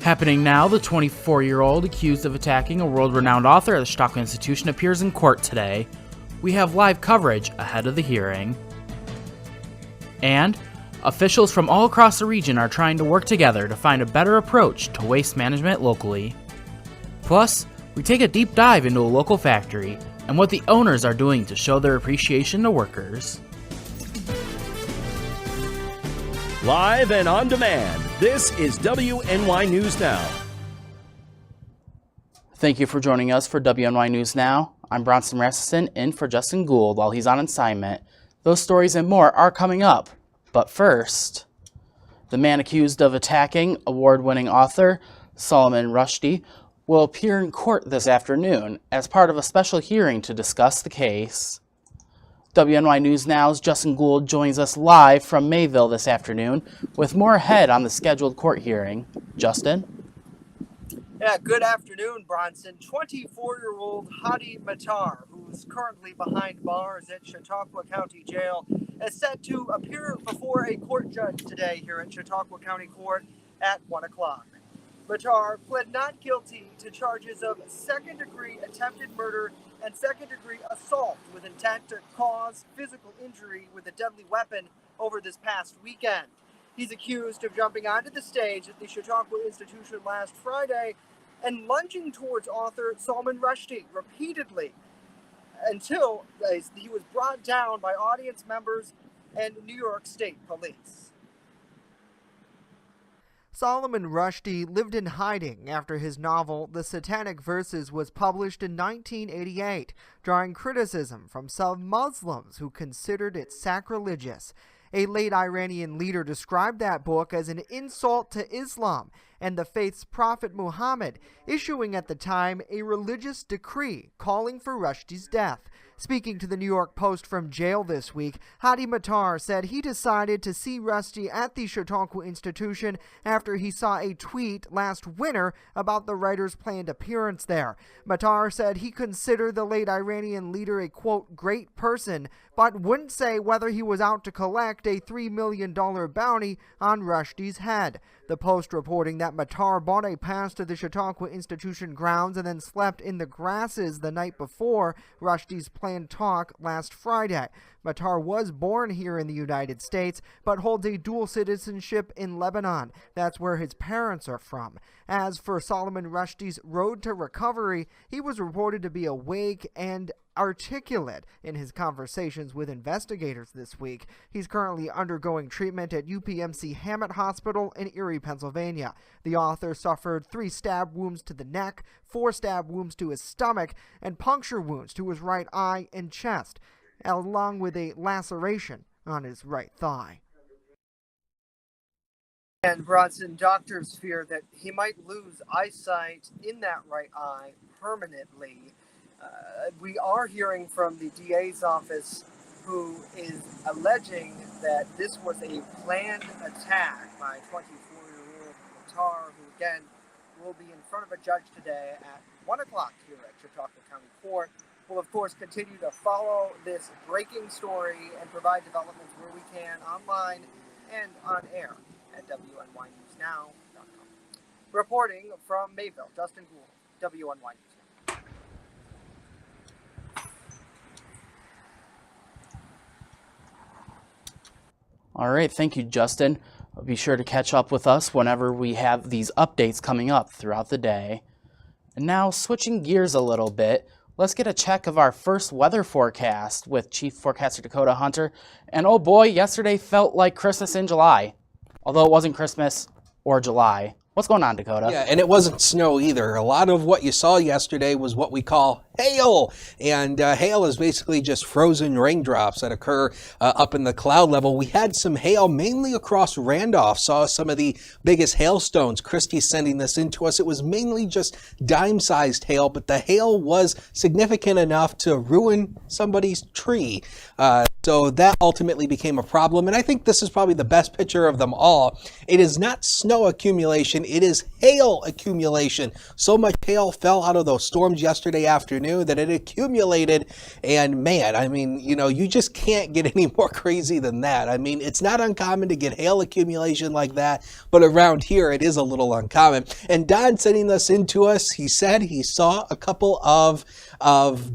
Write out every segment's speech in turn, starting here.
Happening now, the 24-year-old accused of attacking a world-renowned author at the Chautauqua Institution appears in court today. We have live coverage ahead of the hearing. And officials from all across the region are trying to work together to find a better approach to waste management locally. Plus, we take a deep dive into a local factory and what the owners are doing to show their appreciation to workers. Live and on demand, this is WNY News Now. Thank you for joining us for WNY News Now. I'm Bronson Rasmussen in for Justin Gould while he's on assignment. Those stories and more are coming up. But first, the man accused of attacking award-winning author Solomon Rushdie will appear in court this afternoon as part of a special hearing to discuss the case. WNY News Now's Justin Gould joins us live from Mayville this afternoon with more ahead on the scheduled court hearing. Justin? Yeah, good afternoon, Bronson. 24-year-old Hadi Matar, who's currently behind bars at Chautauqua County Jail, is set to appear before a court judge today here at Chautauqua County Court at 1 o'clock. Matar pled not guilty to charges of second-degree attempted murder and second-degree assault with intent to cause physical injury with a deadly weapon over this past weekend. He's accused of jumping onto the stage at the Chautauqua Institution last Friday and lunging towards author Solomon Rushdie repeatedly until he was brought down by audience members and New York State Police. Solomon Rushdie lived in hiding after his novel The Satanic Verses was published in 1988, drawing criticism from some Muslims who considered it sacrilegious. A late Iranian leader described that book as an insult to Islam and the faith's prophet Muhammad, issuing at the time a religious decree calling for Rushdie's death. Speaking to the New York Post from jail this week, Hadi Matar said he decided to see Rushdie at the Chautauqua Institution after he saw a tweet last winter about the writer's planned appearance there. Matar said he considered the late Iranian leader a, quote, great person, but wouldn't say whether he was out to collect a $3 million bounty on Rushdie's head. The Post reporting that Matar bought a pass to the Chautauqua Institution grounds and then slept in the grasses the night before Rushdie's planned talk last Friday. Matar was born here in the United States, but holds a dual citizenship in Lebanon. That's where his parents are from. As for Solomon Rushdie's road to recovery, he was reported to be awake and articulate in his conversations with investigators this week. He's currently undergoing treatment at UPMC Hammett Hospital in Erie, Pennsylvania. The author suffered 3 stab wounds to the neck, 4 stab wounds to his stomach, and puncture wounds to his right eye and chest, along with a laceration on his right thigh. And Bronson, doctors fear that he might lose eyesight in that right eye permanently. We are hearing from the DA's office, who is alleging that this was a planned attack by 24-year-old Matar, who again will be in front of a judge today at 1 o'clock here at Chautauqua County Court. We'll, of course, continue to follow this breaking story and provide developments where we can online and on air at WNYNewsNow.com. Reporting from Mayville, Justin Gould, WNY News. All right, thank you, Justin. Be sure to catch up with us whenever we have these updates coming up throughout the day. And now, switching gears a little bit, let's get a check of our first weather forecast with Chief Forecaster Dakota Hunter. And oh boy, yesterday felt like Christmas in July, although it wasn't Christmas or July. What's going on, Dakota? Yeah, and it wasn't snow either. A lot of what you saw yesterday was what we call hail. And hail is basically just frozen raindrops that occur up in the cloud level. We had some hail mainly across Randolph. Saw some of the biggest hailstones. Christie's sending this in to us. It was mainly just dime-sized hail, but the hail was significant enough to ruin somebody's tree. So that ultimately became a problem. And I think this is probably the best picture of them all. It is not snow accumulation. It is hail accumulation. So much hail fell out of those storms yesterday afternoon. afternoon that it accumulated. And man, I mean, you know, you just can't get any more crazy than that. I mean, it's not uncommon to get hail accumulation like that, but around here it is a little uncommon. And Don sending this into us, he said he saw a couple of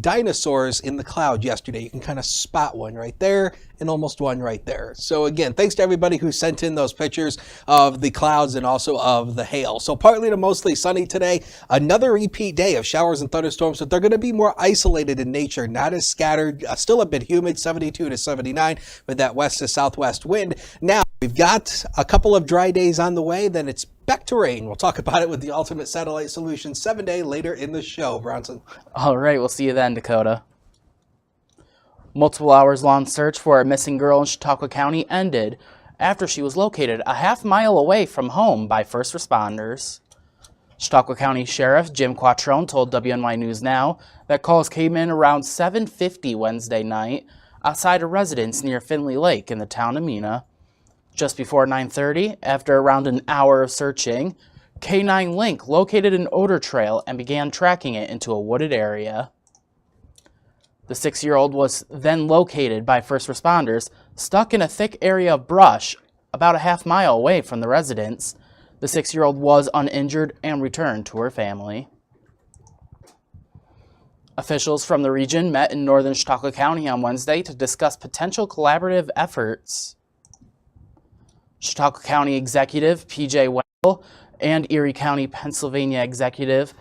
dinosaurs in the cloud yesterday. You can kind of spot one right there and almost one right there. So again, thanks to everybody who sent in those pictures of the clouds and also of the hail. So partly to mostly sunny today, another repeat day of showers and thunderstorms, but they're going to be more isolated in nature, not as scattered, still a bit humid, 72 to 79 with that west to southwest wind. Now we've got a couple of dry days on the way, then it's back to rain. We'll talk about it with the Ultimate Satellite Solution 7-day later in the show, Bronson. All right, we'll see you then, Dakota. Multiple hours long search for a missing girl in Chautauqua County ended after she was located a half-mile away from home by first responders. Chautauqua County Sheriff Jim Quattrone told WNY News Now that calls came in around 7:50 Wednesday night outside a residence near Finley Lake in the town of Mena. Just before 9:30, after around an hour of searching, K9 Link located an odor trail and began tracking it into a wooded area. The 6-year-old was then located by first responders stuck in a thick area of brush about a half-mile away from the residence. The 6-year-old was uninjured and returned to her family. Officials from the region met in northern Chautauqua County on Wednesday to discuss potential collaborative efforts. Chautauqua County Executive P.J. Wendell and Erie County, Pennsylvania Executive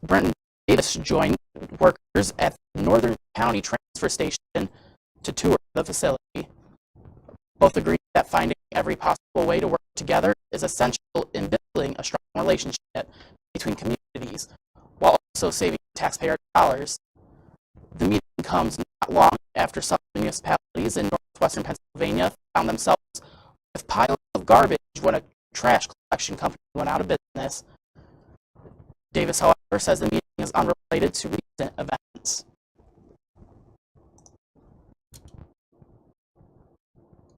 Brenton Davis joined workers at the Northern County Transfer Station to tour the facility. Both agreed that finding every possible way to work together is essential in building a strong relationship between communities, while also saving taxpayer dollars. The meeting comes not long after some municipalities in northwestern Pennsylvania found themselves with piles of garbage when a trash collection company went out of business. Davis, however, says the meeting is unrelated to recent events.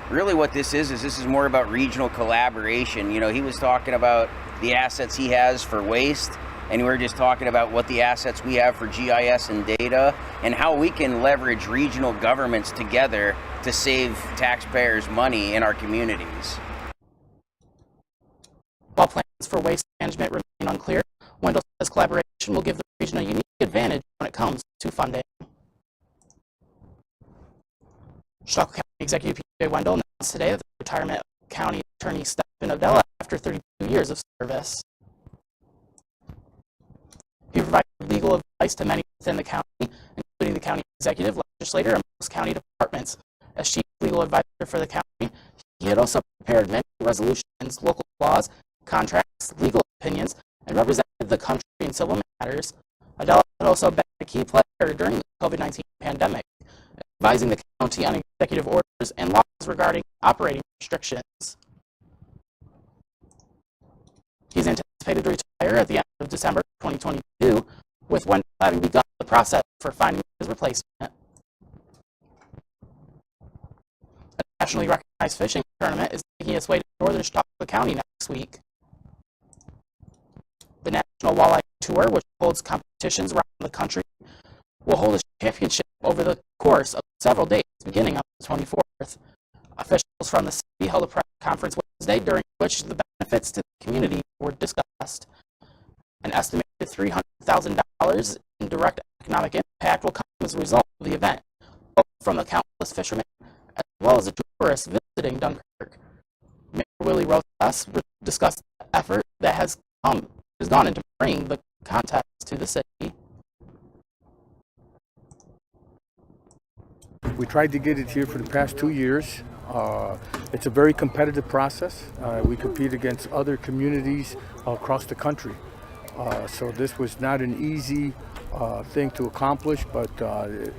Really what this is more about regional collaboration. You know, he was talking about the assets he has for waste, and we were just talking about what the assets we have for GIS and data, and how we can leverage regional governments together to save taxpayers money in our communities. While plans for waste management remain unclear, Wendell says collaboration will give the region a unique advantage when it comes to funding. Chautauqua County Executive P.J. Wendell announced today that the retirement of County Attorney Stephen Odella after 32 years of service. He provided legal advice to many within the county, including the county executive, legislator, and most county departments. As chief legal advisor for the county, he had also prepared many resolutions, local laws, contracts, legal opinions, and represented the country in civil matters. Odella had also been a key player during the COVID-19 pandemic, advising the county on executive orders and laws regarding operating restrictions. He's anticipated to retire at the end of December 2022, with Wendell having begun the process for finding his replacement. A nationally recognized fishing tournament is making its way to northern Chautauqua County next week. The National Walleye Tour, which holds competitions around the country, will hold a championship over the course of several days, beginning on the 24th. Officials from the city held a press conference Wednesday, during which the benefits to the community were discussed. An estimated $300,000 in direct economic impact will come as a result of the event, both from the countless fishermen as well as the tourists visiting Dunkirk. Mayor Willie Rosas discussed the effort that has gone into bringing the contest to the city. We tried to get it here for the past 2 years. It's a very competitive process. We compete against other communities across the country. So this was not an easy thing to accomplish, but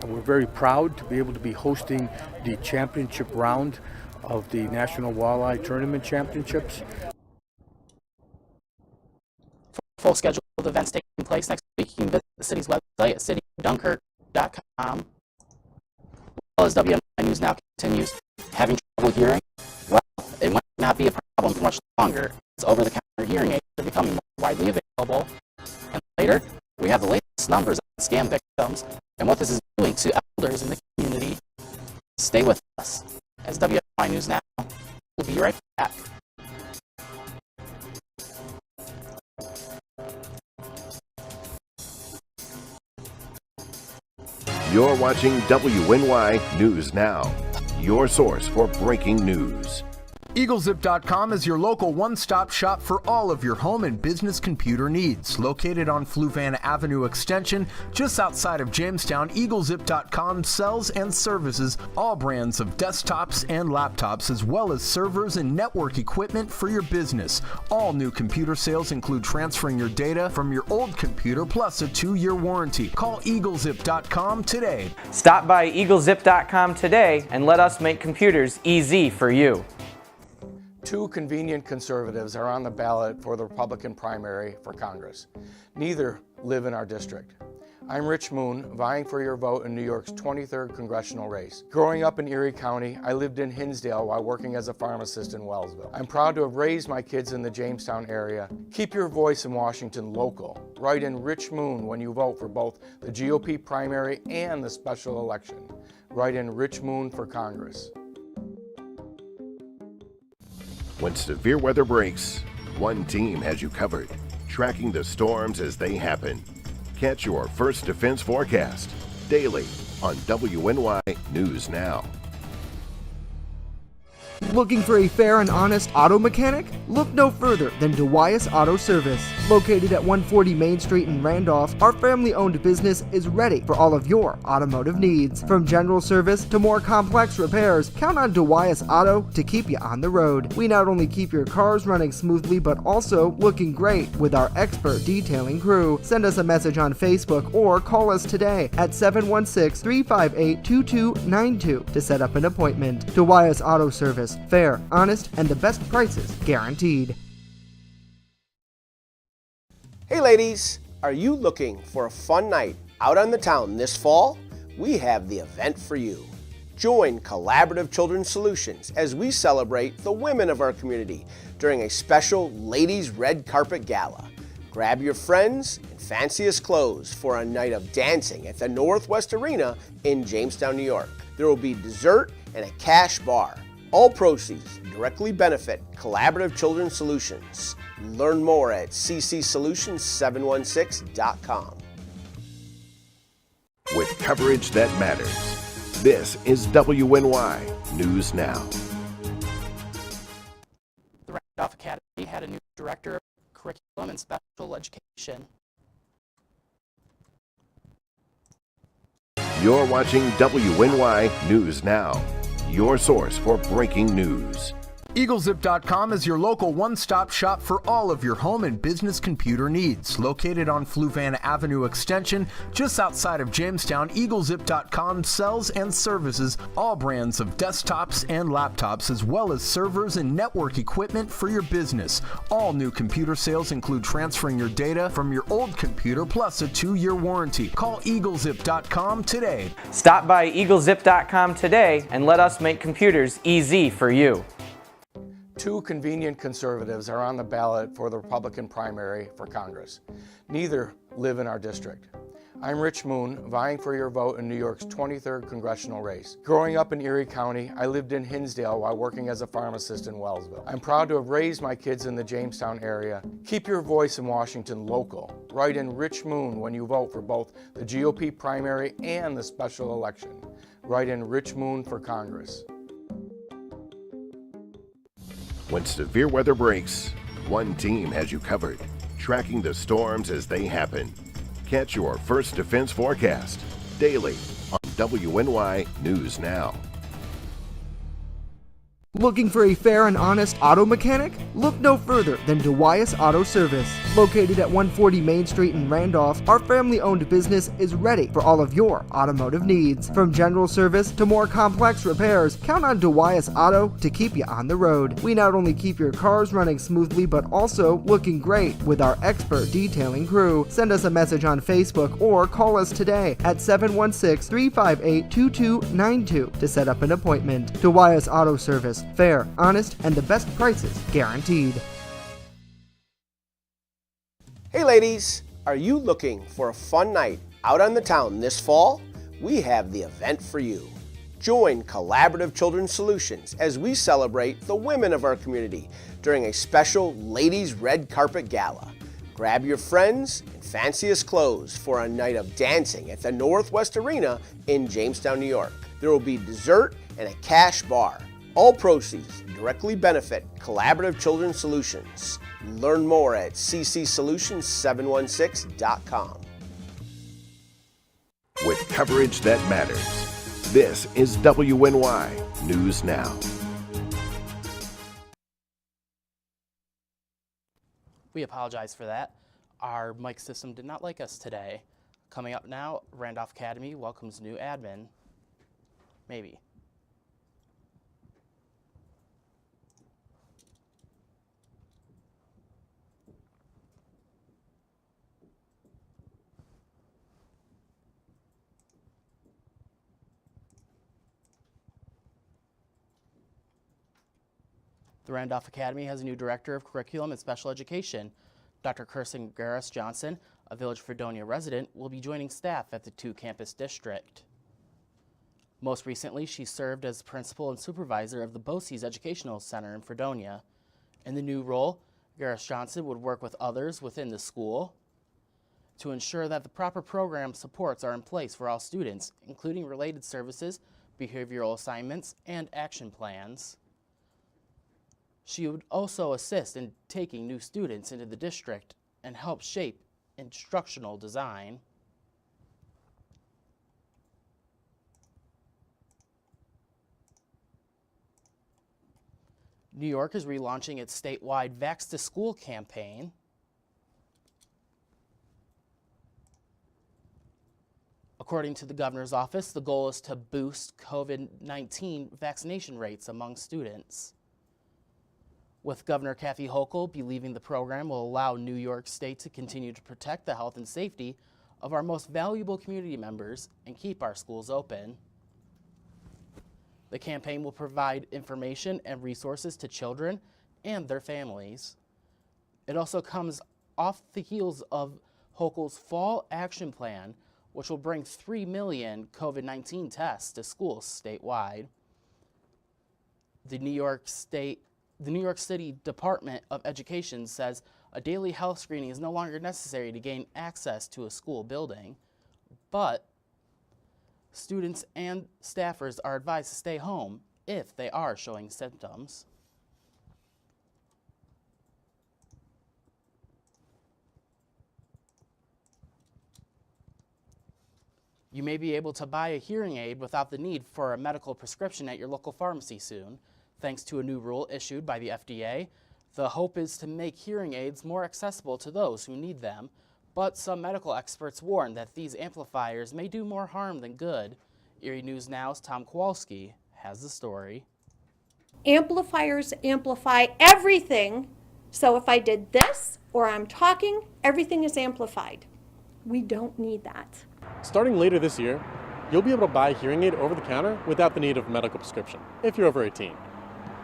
we're very proud to be able to be hosting the championship round of the National Walleye Tournament Championships. For a full schedule of events taking place next week, you can visit the city's website at citydunkirk.com. Well, as WNY News Now continues, having trouble hearing? Well, it might not be a problem for much longer, as over-the-counter hearing aids are becoming more widely available. And later, we have the latest numbers of scam victims and what this is doing to elders in the community. Stay with us as WNY News Now. We'll be right back. You're watching WNY News Now, your source for breaking news. EagleZip.com is your local one-stop shop for all of your home and business computer needs. Located on Fluvan Avenue Extension, just outside of Jamestown, EagleZip.com sells and services all brands of desktops and laptops, as well as servers and network equipment for your business. All new computer sales include transferring your data from your old computer plus a 2-year warranty. Call EagleZip.com today. Stop by EagleZip.com today and let us make computers easy for you. Two convenient conservatives are on the ballot for the Republican primary for Congress. Neither live in our district. I'm Rich Moon, vying for your vote in New York's 23rd congressional race. Growing up in Erie County, I lived in Hinsdale while working as a pharmacist in Wellsville. I'm proud to have raised my kids in the Jamestown area. Keep your voice in Washington local. Write in Rich Moon when you vote for both the GOP primary and the special election. Write in Rich Moon for Congress. When severe weather breaks, one team has you covered, tracking the storms as they happen. Catch your First Defense forecast daily on WNY News Now. Looking for a fair and honest auto mechanic? Look no further than Dwyas Auto Service. Located at 140 Main Street in Randolph, our family-owned business is ready for all of your automotive needs. From general service to more complex repairs, count on Dwyas Auto to keep you on the road. We not only keep your cars running smoothly, but also looking great with our expert detailing crew. Send us a message on Facebook or call us today at 716-358-2292 to set up an appointment. Dwyas Auto Service. Fair, honest, and the best prices guaranteed. Hey ladies, are you looking for a fun night out on the town this fall? We have the event for you. Join Collaborative Children's Solutions as we celebrate the women of our community during a special Ladies Red Carpet Gala. Grab your friends and fanciest clothes for a night of dancing at the Northwest Arena in Jamestown, New York. There will be dessert and a cash bar. All proceeds directly benefit Collaborative Children's Solutions. Learn more at ccsolutions716.com. With coverage that matters, this is WNY News Now. The Randolph Academy had a new director of curriculum and special education. You're watching WNY News Now, your source for breaking news. EagleZip.com is your local one-stop shop for all of your home and business computer needs. Located on Fluvan Avenue Extension, just outside of Jamestown, EagleZip.com sells and services all brands of desktops and laptops, as well as servers and network equipment for your business. All new computer sales include transferring your data from your old computer plus a 2-year warranty. Call EagleZip.com today. Stop by EagleZip.com today and let us make computers easy for you. Two convenient conservatives are on the ballot for the Republican primary for Congress. Neither live in our district. I'm Rich Moon, vying for your vote in New York's 23rd congressional race. Growing up in Erie County, I lived in Hinsdale while working as a pharmacist in Wellsville. I'm proud to have raised my kids in the Jamestown area. Keep your voice in Washington local. Write in Rich Moon when you vote for both the GOP primary and the special election. Write in Rich Moon for Congress. When severe weather breaks, one team has you covered, tracking the storms as they happen. Catch your First Defense forecast daily on WNY News Now. Looking for a fair and honest auto mechanic? Look no further than Dwyas Auto Service. Located at 140 Main Street in Randolph, our family-owned business is ready for all of your automotive needs. From general service to more complex repairs, count on Dwyas Auto to keep you on the road. We not only keep your cars running smoothly, but also looking great with our expert detailing crew. Send us a message on Facebook or call us today at 716-358-2292 to set up an appointment. Dwyas Auto Service. Fair, honest, and the best prices guaranteed. Hey ladies, are you looking for a fun night out on the town this fall? We have the event for you. Join Collaborative Children's Solutions as we celebrate the women of our community during a special Ladies Red Carpet Gala. Grab your friends and fanciest clothes for a night of dancing at the Northwest Arena in Jamestown, New York. There will be dessert and a cash bar. All proceeds directly benefit Collaborative Children's Solutions. Learn more at ccsolutions716.com. With coverage that matters, this is WNY News Now. We apologize for that. Our mic system did not like us today. Coming up now, Randolph Academy welcomes new admin. Maybe. The Randolph Academy has a new Director of Curriculum and Special Education. Dr. Kirsten Garris-Johnson, a Village Fredonia resident, will be joining staff at the two-campus district. Most recently, she served as principal and supervisor of the BOCES Educational Center in Fredonia. In the new role, Garris-Johnson would work with others within the school to ensure that the proper program supports are in place for all students, including related services, behavioral assignments, and action plans. She would also assist in taking new students into the district and help shape instructional design. New York is relaunching its statewide Vax to School campaign. According to the governor's office, the goal is to boost COVID-19 vaccination rates among students. With Governor Kathy Hochul believing the program will allow New York State to continue to protect the health and safety of our most valuable community members and keep our schools open. The campaign will provide information and resources to children and their families. It also comes off the heels of Hochul's Fall Action Plan, which will bring 3 million COVID-19 tests to schools statewide. The New York City Department of Education says a daily health screening is no longer necessary to gain access to a school building, but students and staffers are advised to stay home if they are showing symptoms. You may be able to buy a hearing aid without the need for a medical prescription at your local pharmacy soon. Thanks to a new rule issued by the FDA, the hope is to make hearing aids more accessible to those who need them, but some medical experts warn that these amplifiers may do more harm than good. Erie News Now's Tom Kowalski has the story. Amplifiers amplify everything, so if I did this or I'm talking, everything is amplified. We don't need that. Starting later this year, you'll be able to buy a hearing aid over the counter without the need of a medical prescription, if you're over 18.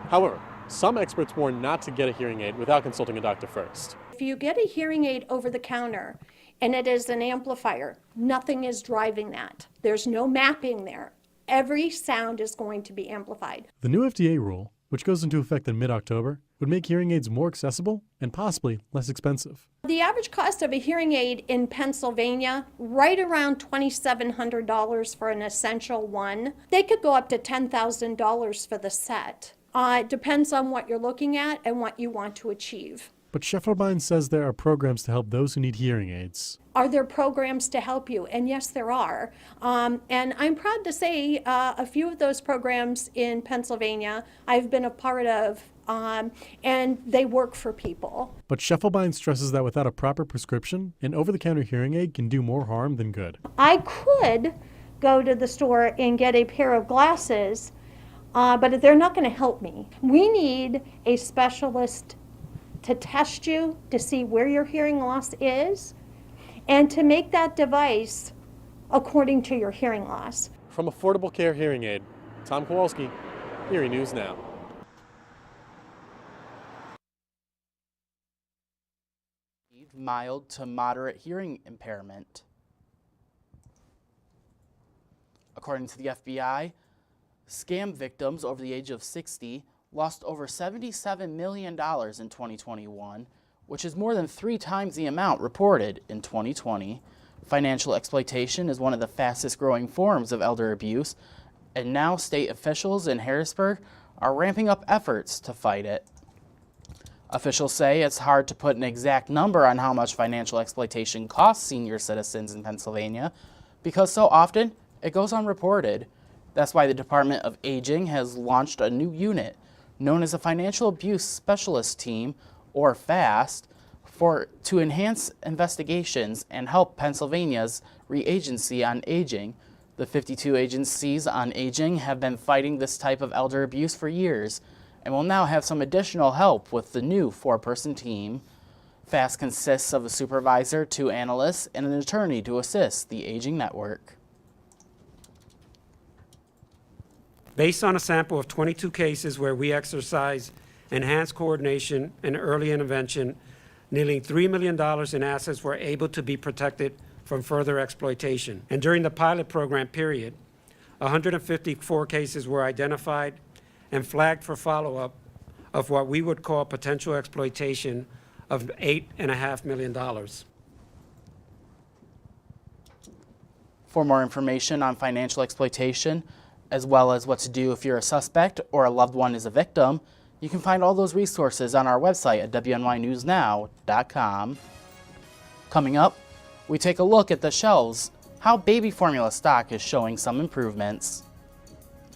However, some experts warn not to get a hearing aid without consulting a doctor first. If you get a hearing aid over the counter and it is an amplifier, nothing is driving that. There's no mapping there. Every sound is going to be amplified. The new FDA rule, which goes into effect in mid-October, would make hearing aids more accessible and possibly less expensive. The average cost of a hearing aid in Pennsylvania, right around $2,700 for an essential one. They could go up to $10,000 for the set. It depends on what you're looking at and what you want to achieve. But Scheffelbein says there are programs to help those who need hearing aids. Are there programs to help you? And yes, there are. And I'm proud to say a few of those programs in Pennsylvania I've been a part of, and they work for people. But Scheffelbein stresses that without a proper prescription, an over-the-counter hearing aid can do more harm than good. I could go to the store and get a pair of glasses, but they're not going to help me. We need a specialist to test you to see where your hearing loss is and to make that device according to your hearing loss. From Affordable Care Hearing Aid, Tom Kowalski, Erie News Now. mild to moderate hearing impairment. According to the FBI, scam victims over the age of 60 lost over $77 million in 2021, which is more than 3 times the amount reported in 2020. Financial exploitation is one of the fastest growing forms of elder abuse, and now state officials in Harrisburg are ramping up efforts to fight it. Officials say it's hard to put an exact number on how much financial exploitation costs senior citizens in Pennsylvania because so often it goes unreported. That's why the Department of Aging has launched a new unit known as a Financial Abuse Specialist Team, or FAST, to enhance investigations and help Pennsylvania's Regency on Aging. The 52 agencies on aging have been fighting this type of elder abuse for years and will now have some additional help with the new 4-person team. FAST consists of a supervisor, 2 analysts, and an attorney to assist the Aging Network. Based on a sample of 22 cases where we exercise enhanced coordination and early intervention, nearly $3 million in assets were able to be protected from further exploitation. And during the pilot program period, 154 cases were identified and flagged for follow-up of what we would call potential exploitation of $8.5 million. For more information on financial exploitation, as well as what to do if you're a suspect or a loved one is a victim, you can find all those resources on our website at WNYNewsNow.com. Coming up, we take a look at the shelves, how baby formula stock is showing some improvements.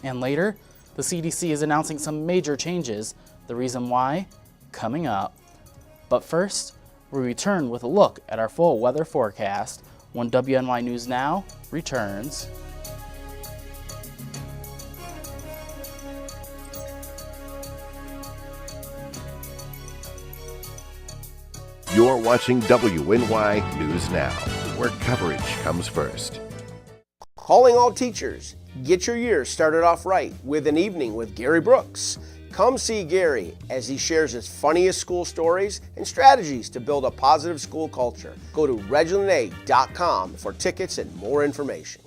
And later, the CDC is announcing some major changes, the reason why, coming up. But first, we return with a look at our full weather forecast when WNY News Now returns. You're watching WNY News Now, where coverage comes first. Calling all teachers. Get your year started off right with an evening with Gary Brooks. Come see Gary as he shares his funniest school stories and strategies to build a positive school culture. Go to reginaldaid.com for tickets and more information.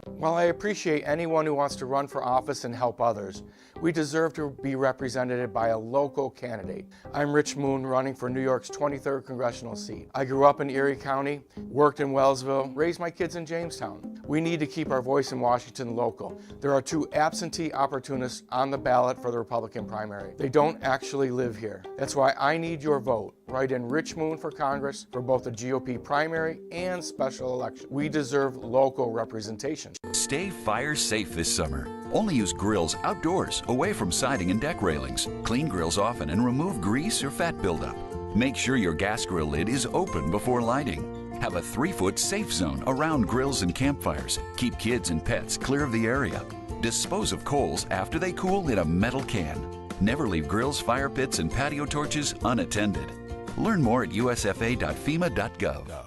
While I appreciate anyone who wants to run for office and help others, we deserve to be represented by a local candidate. I'm Rich Moon, running for New York's 23rd congressional seat. I grew up in Erie County, worked in Wellsville, raised my kids in Jamestown. We need to keep our voice in Washington local. There are 2 absentee opportunists on the ballot for the Republican primary. They don't actually live here. That's why I need your vote. Write in Rich Moon for Congress for both the GOP primary and special election. We deserve local representation. Stay fire safe this summer. Only use grills outdoors, away from siding and deck railings. Clean grills often and remove grease or fat buildup. Make sure your gas grill lid is open before lighting. Have a 3-foot safe zone around grills and campfires. Keep kids and pets clear of the area. Dispose of coals after they cool in a metal can. Never leave grills, fire pits, and patio torches unattended. Learn more at usfa.fema.gov.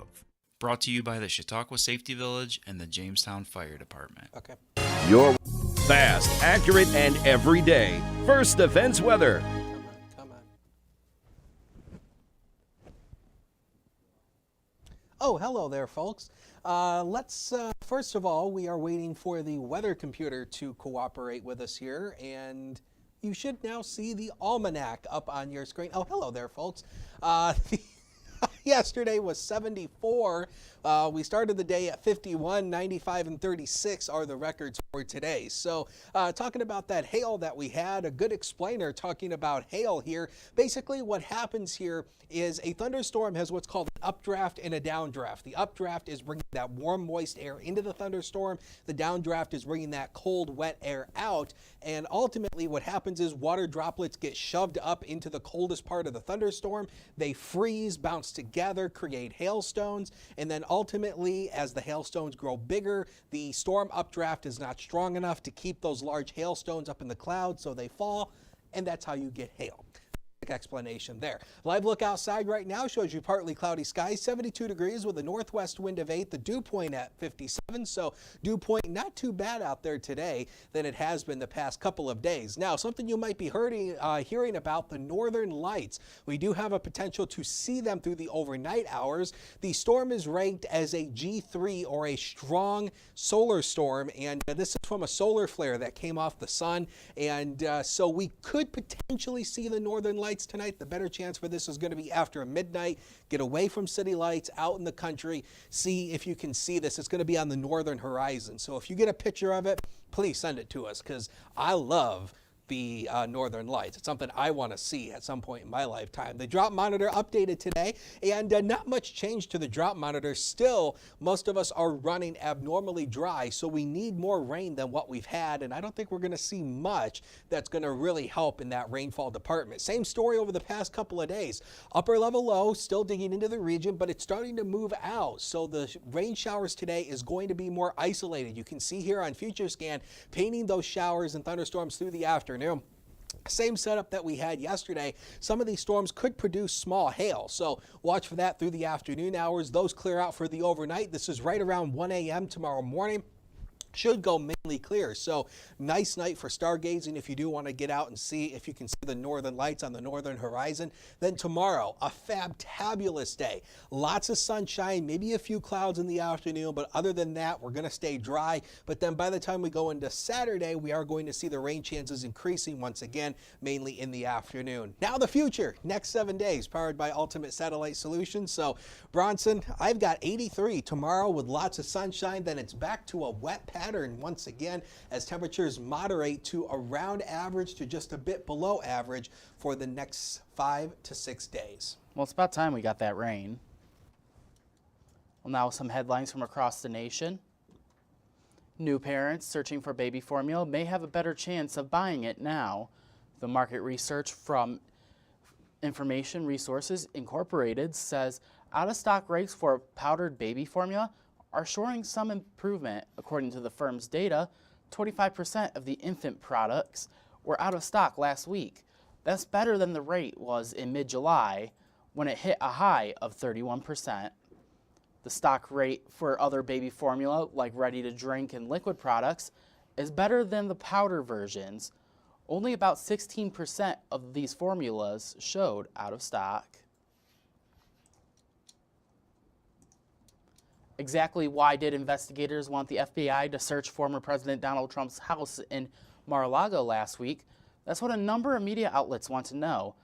Brought to you by the Chautauqua Safety Village and the Jamestown Fire Department. Okay. Your fast, accurate, and everyday First Defense weather. Come on. Oh, hello there, folks. First of all, we are waiting for the weather computer to cooperate with us here, and you should now see the almanac up on your screen. Oh, hello there, folks. Yesterday was 74. We started the day at 51, 95, and 36 are the records for today. So talking about that hail that we had, a good explainer talking about hail here. Basically what happens here is a thunderstorm has what's called an updraft and a downdraft. The updraft is bringing that warm, moist air into the thunderstorm. The downdraft is bringing that cold, wet air out. And ultimately what happens is water droplets get shoved up into the coldest part of the thunderstorm. They freeze, bounce together, create hailstones, and then ultimately as the hailstones grow bigger, the storm updraft is not strong enough to keep those large hailstones up in the clouds, so they fall, and that's how you get hail. explanation there. Live look outside right now shows you partly cloudy skies, 72 degrees with a northwest wind of 8, the dew point at 57. So dew point not too bad out there today than it has been the past couple of days. Now, something you might be hearing about, the northern lights. We do have a potential to see them through the overnight hours. The storm is ranked as a G3 or a strong solar storm, and this is from a solar flare that came off the sun, and so we could potentially see the northern lights tonight. The better chance for this is going to be after midnight. Get away from city lights, out in the country. See if you can see this. It's going to be on the northern horizon. So if you get a picture of it, please send it to us, because I love the northern lights. It's something I want to see at some point in my lifetime. The drought monitor updated today, and not much change to the drought monitor. Still, most of us are running abnormally dry, so we need more rain than what we've had, and I don't think we're going to see much that's going to really help in that rainfall department. Same story over the past couple of days. Upper level low still digging into the region, but it's starting to move out, so the rain showers today is going to be more isolated. You can see here on Future Scan painting those showers and thunderstorms through the afternoon. Same setup that we had yesterday. Some of these storms could produce small hail, so watch for that through the afternoon hours. Those clear out for the overnight. This is right around 1 a.m. tomorrow morning. Should go mainly clear, so nice night for stargazing if you do want to get out and see if you can see the northern lights on the northern horizon. Then tomorrow, a fabulous day. Lots of sunshine, maybe a few clouds in the afternoon, but other than that, we're going to stay dry. But then by the time we go into Saturday, we are going to see the rain chances increasing once again, mainly in the afternoon. Now the future, next 7 days, powered by Ultimate Satellite Solutions. So Bronson, I've got 83 tomorrow with lots of sunshine. Then it's back to a wet pattern once again as temperatures moderate to around average to just a bit below average for the next 5 to 6 days. Well, it's about time we got that rain. Well, now some headlines from across the nation. New parents searching for baby formula may have a better chance of buying it now. The market research from Information Resources Incorporated says out-of-stock rates for powdered baby formula are showing some improvement. According to the firm's data, 25% of the infant products were out of stock last week. That's better than the rate was in mid-July when it hit a high of 31%. The stock rate for other baby formula, like ready-to-drink and liquid products, is better than the powder versions. Only about 16% of these formulas showed out of stock. Exactly why did investigators want the FBI to search former President Donald Trump's house in Mar-a-Lago last week? That's what a number of media outlets want to know.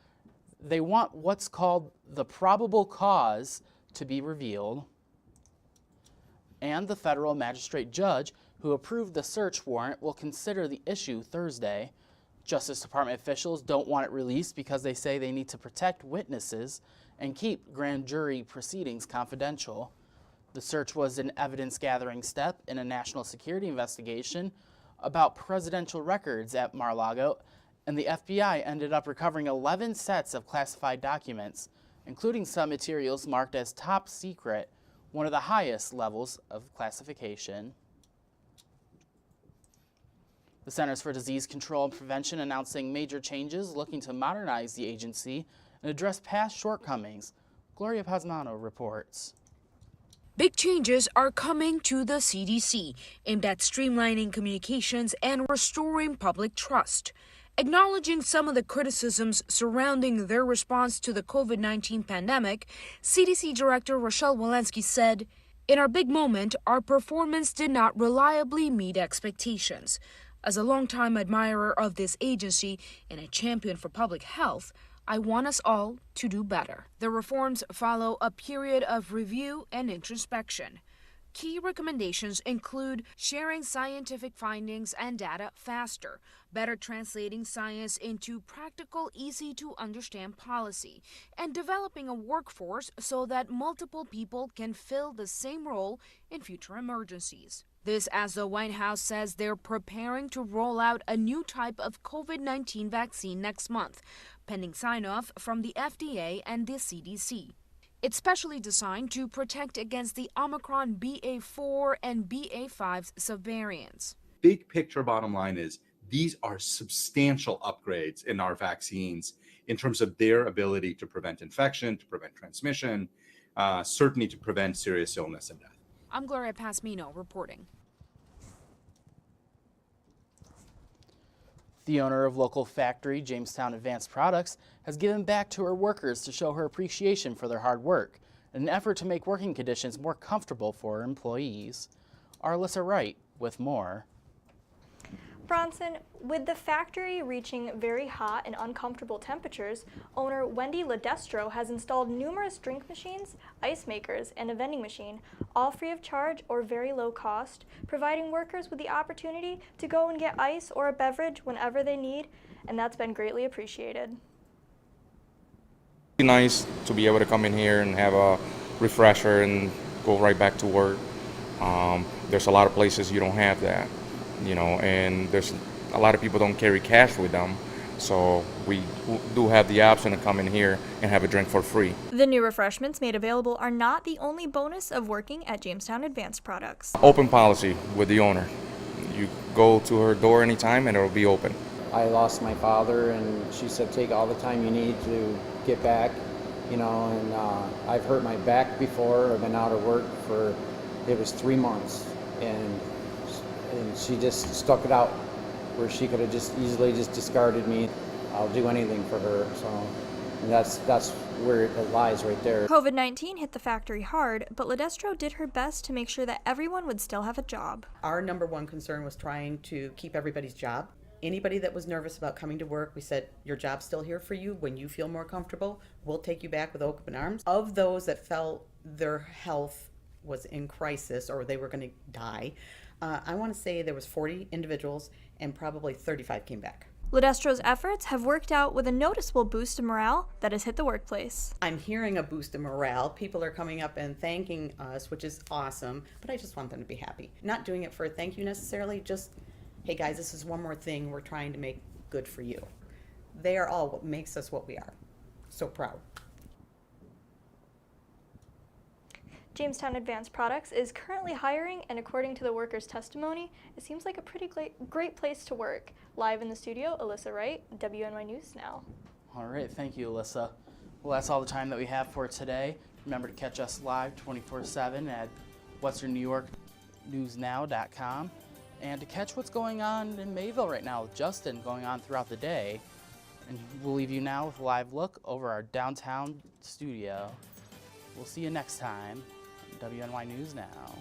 They want what's called the probable cause to be revealed. And the federal magistrate judge who approved the search warrant will consider the issue Thursday. Justice Department officials don't want it released because they say they need to protect witnesses and keep grand jury proceedings confidential. The search was an evidence-gathering step in a national security investigation about presidential records at Mar-a-Lago, and the FBI ended up recovering 11 sets of classified documents, including some materials marked as top secret, one of the highest levels of classification. The Centers for Disease Control and Prevention announcing major changes, looking to modernize the agency and address past shortcomings. Gloria Paznano reports. Big changes are coming to the CDC, aimed at streamlining communications and restoring public trust. Acknowledging some of the criticisms surrounding their response to the COVID-19 pandemic, CDC Director Rochelle Walensky said, "In our big moment, our performance did not reliably meet expectations. As a longtime admirer of this agency and a champion for public health, I want us all to do better." The reforms follow a period of review and introspection. Key recommendations include sharing scientific findings and data faster, better translating science into practical, easy-to-understand policy, and developing a workforce so that multiple people can fill the same role in future emergencies. This as the White House says they're preparing to roll out a new type of COVID-19 vaccine next month, pending sign-off from the FDA and the CDC. It's specially designed to protect against the Omicron BA4 and BA5 subvariants. Big picture bottom line is these are substantial upgrades in our vaccines in terms of their ability to prevent infection, to prevent transmission, certainly to prevent serious illness and death. I'm Gloria Pasmino reporting. The owner of local factory Jamestown Advanced Products has given back to her workers to show her appreciation for their hard work in an effort to make working conditions more comfortable for her employees. Our Alyssa Wright with more. Bronson, with the factory reaching very hot and uncomfortable temperatures, owner Wendy Ledestro has installed numerous drink machines, ice makers, and a vending machine, all free of charge or very low cost, providing workers with the opportunity to go and get ice or a beverage whenever they need, and that's been greatly appreciated. It's nice to be able to come in here and have a refresher and go right back to work. There's a lot of places you don't have that. And there's a lot of people don't carry cash with them, so we do have the option to come in here and have a drink for free. The new refreshments made available are not the only bonus of working at Jamestown Advanced Products. Open policy with the owner. You go to her door anytime and it'll be open. I lost my father, and she said take all the time you need to get back, and I've hurt my back before. I've been out of work for, it was 3 months, and she just stuck it out where she could have just easily just discarded me. I'll do anything for her, so that's where it lies right there. COVID-19 hit the factory hard, but Ledestro did her best to make sure that everyone would still have a job. Our number one concern was trying to keep everybody's job. Anybody that was nervous about coming to work, we said, your job's still here for you. When you feel more comfortable, we'll take you back with open arms. Of those that felt their health was in crisis or they were going to die, I want to say there was 40 individuals and probably 35 came back. Ledestro's efforts have worked out with a noticeable boost in morale that has hit the workplace. I'm hearing a boost in morale. People are coming up and thanking us, which is awesome, but I just want them to be happy. Not doing it for a thank you necessarily, just, hey guys, this is one more thing we're trying to make good for you. They are all what makes us what we are. So proud. Jamestown Advanced Products is currently hiring, and according to the workers' testimony, it seems like a pretty great place to work. Live in the studio, Alyssa Wright, WNY News Now. All right, thank you, Alyssa. Well, that's all the time that we have for today. Remember to catch us live 24/7 at WesternNewYorkNewsNow.com, and to catch what's going on in Mayville right now with Justin going on throughout the day. And we'll leave you now with a live look over our downtown studio. We'll see you next time. WNY News Now.